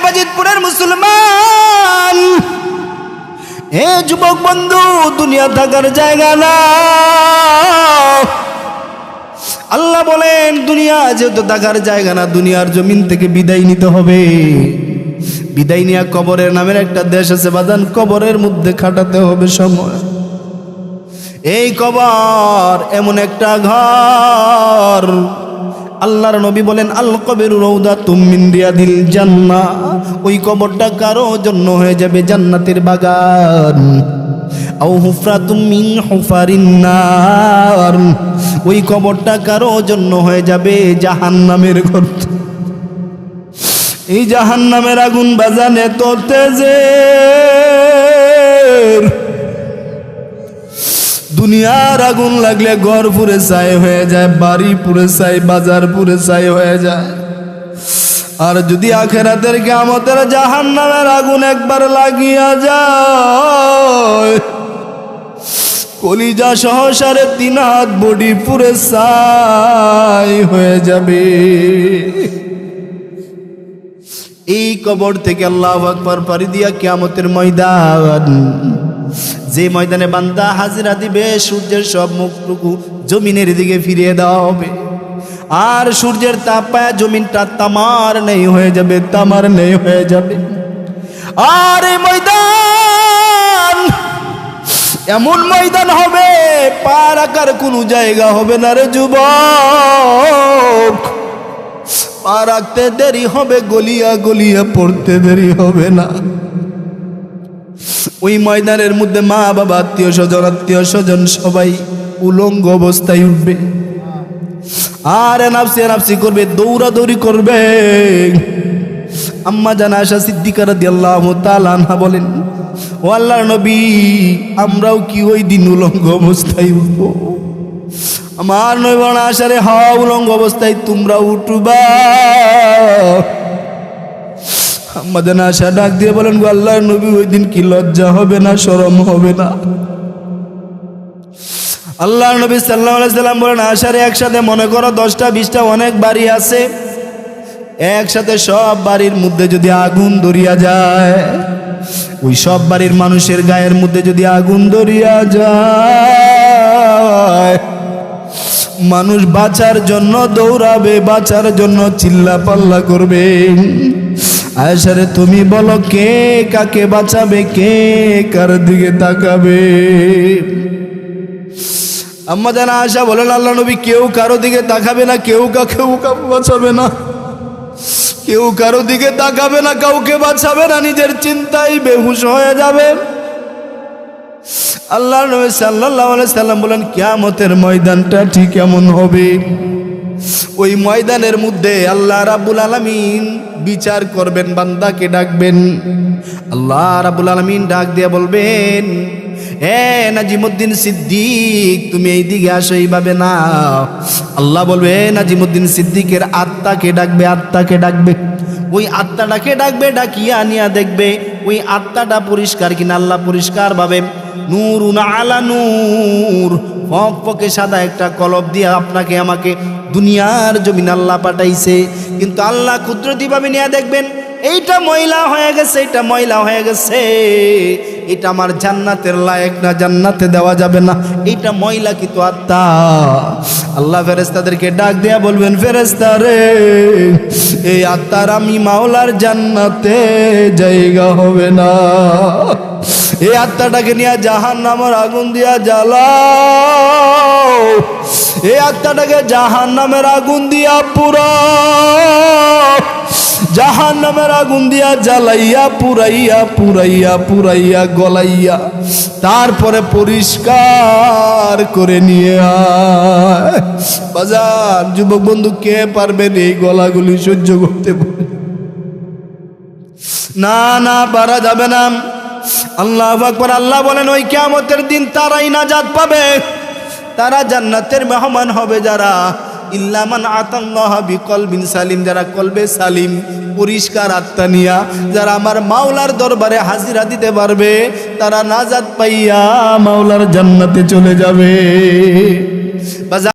বাজিতপুরের মুসলমান, যুবক বন্ধু, দুনিয়া থাকার জায়গা না। আল্লাহ বলেন দুনিয়া যেহেতু থাকার জায়গা না, দুনিয়ার জমিন থেকে বিদায় নিতে হবে। বিদায় নিয়ে কবরের নামের একটা দেশ আছে বাজান, কবরের মধ্যে খাটাতে হবে সময়। এই কবর এমন একটা ঘর, আল্লাহর নবী বলেন আল কবরু রাউদাতুম মিন রিয়াদিল জান্নাহ। ওই কবরটা কারো জন্য হয়ে যাবে জান্নাতের বাগান। আও হুফরাতুম মিন হুফারিন নার, ওই কবরটা কারো জন্য হয়ে যাবে জাহান্নামের গর্ত। এই জাহান্নামের আগুন বাজানে তো তেজের, দুনিয়ার আগুন লাগলে ঘর পুরে ছাই হয়ে যায়, বাড়ি পুরে ছাই, বাজার পুরে ছাই হয়ে যায়। আর যদি আখিরাতের কিয়ামতের জাহান্নামের আগুন একবার লাগিয়া যায়, কলিজা সহ 3.5 হাত বডি পুরে ছাই হয়ে যাবে। এই কবর থেকে আল্লাহু আকবার পাড়ি দিয়া কিয়ামতের ময়দান, যে ময়দানে বান্দা হাজিরা দিবে, সূর্যের সব মুখটুকু জমিনের দিকে ফিরিয়ে দেওয়া হবে। আর সূর্যের তাপ পায় জমিনটা তামার নেই হয়ে যাবে, তামার নেই হয়ে যাবে। আর এই ময়দান এমন ময়দান হবে, পা রাখার কোনো জায়গা হবে না রে যুবক। পা রাখতে দেরি হবে, গলিয়া গলিয়া পড়তে দেরি হবে না। ওই ময়দানের মধ্যে মা বাবা, আত্মীয় স্বজন সবাই উলঙ্গ অবস্থায় উঠবে, আর নাফসি নাফসি করবে, দৌড়াদৌড়ি করবে। আম্মা জান আয়েশা সিদ্দিকা রাদিয়াল্লাহু তাআলা আনহা বলেন, ও আল্লাহর নবী, আমরাও কি ওই দিন উলঙ্গ অবস্থায় উঠব? আমার নবী আশারে হওয়া উলঙ্গ অবস্থায় তোমরা উঠবা। আম্মা জান আয়েশা ডাক দিয়ে বলেন, গো আল্লাহর নবী, ওই দিন কি লজ্জা হবে না, শরম হবে না? আল্লাহর নবী সাল্লাল্লাহু আলাইহি সাল্লাম বলেন, আশারে একসাথে মনে করো 10টা 20টা অনেক বাড়ি আছে, একসাথে সব বাড়ির মধ্যে যদি আগুন ধরিয়া যায়, ওই সব বাড়ির মানুষের গায়ের মধ্যে যদি আগুন ধরিয়া যায়, মানুষ বাঁচার জন্য দৌড়াবে, বাঁচার জন্য চিল্লা পাল্লা করবে। আয়েশারে তুমি বলো, কে কাকে বাঁচাবে, কে কার দিকে তাকাবে? আম্মা জান আয়েশা বলেন, আল্লাহ নবী, কেউ কারো দিকে তাকাবে না, কেউ কাকে বাঁচাবে না, কেউ কারো দিকে তাকাবে না, কাউকে বাঁচাবে না, নিজের চিন্তায় বেহুশ হয়ে যাবে। আল্লাহ নবী সাল্লাল্লাহু আলাইহি সাল্লাম বলেন, কিয়ামতের ময়দানটা ঠিক এমন হবে। ওই ময়দানের মধ্যে আল্লাহ রাব্বুল আলামিন বিচার করবেন, বান্দাকে ডাকবেন। আল্লাহ রাব্বুল আলামিন ডাক দিয়ে বলবেন, নাজিমুদ্দিন সিদ্দিক, তুমি এই দিকে আসো, এইভাবে না। আল্লাহ বলবে, নাজিমুদ্দিন সিদ্দিকের আত্মাকে ডাকবে, আত্মাকে ডাকবে। ওই আত্মাটাকে ডাকবে, ডাকিয়া আনিয়া দেখবে ওই আত্মাটা পরিষ্কার কিনা। আল্লাহ পরিষ্কার ভাবে নূরুন আলা নূর, ফকফকে সাদা একটা কলব দিয়ে আপনাকে আমাকে দুনিয়ার জমিন আল্লাহ পাঠাইছে। কিন্তু আল্লাহ কুদরতিভাবে নিয়ে দেখবেন, এইটা ময়লা হয়ে গেছে, এটা ময়লা হয়ে গেছে, এটা আমার জান্নাতের লায়েক না, জান্নাতে দেওয়া যাবে না, এইটা ময়লা কিন্তু আত্মা। আল্লাহ ফেরেশতাদেরকে ডাক দেয়া বলবেন, ফেরেশতা রে, এই আত্মার আমি মাওলার জান্নাতে জায়গা হবে না। এই আত্মাটাকে নিয়ে জাহান্নামের আগুন দিয়া জ্বালাও, এই আত্মাটাকে জাহান্নামের আগুন দিয়া পুরাও, জাহান্নামের আগুন দিয়া জ্বালাইয়া পুরাইয়া পুরাইয়া পুরাইয়া গলাইয়া তারপরে পরিষ্কার করে নিয়ে আয়। বাজার যুবক বন্ধু, কে পারবেন এই গলাগুলি সহ্য করতে? না না, পারা যাবে না। আল্লাহু আকবার। আল্লাহ বলেন, ওই কিয়ামতের দিন তারাই নাজাত পাবে, তারা জান্নাতের মেহমান হবে যারা ইল্লা মান আতাল্লাহ বিকলবিন সালিম, যারা কলবে সালিম, পরিষ্কার আত্মা নিয়া যারা আমার মাওলার দরবারে হাজিরা দিতে পারবে, তারা নাজাত পাইয়া মাওলার জান্নাতে চলে যাবে।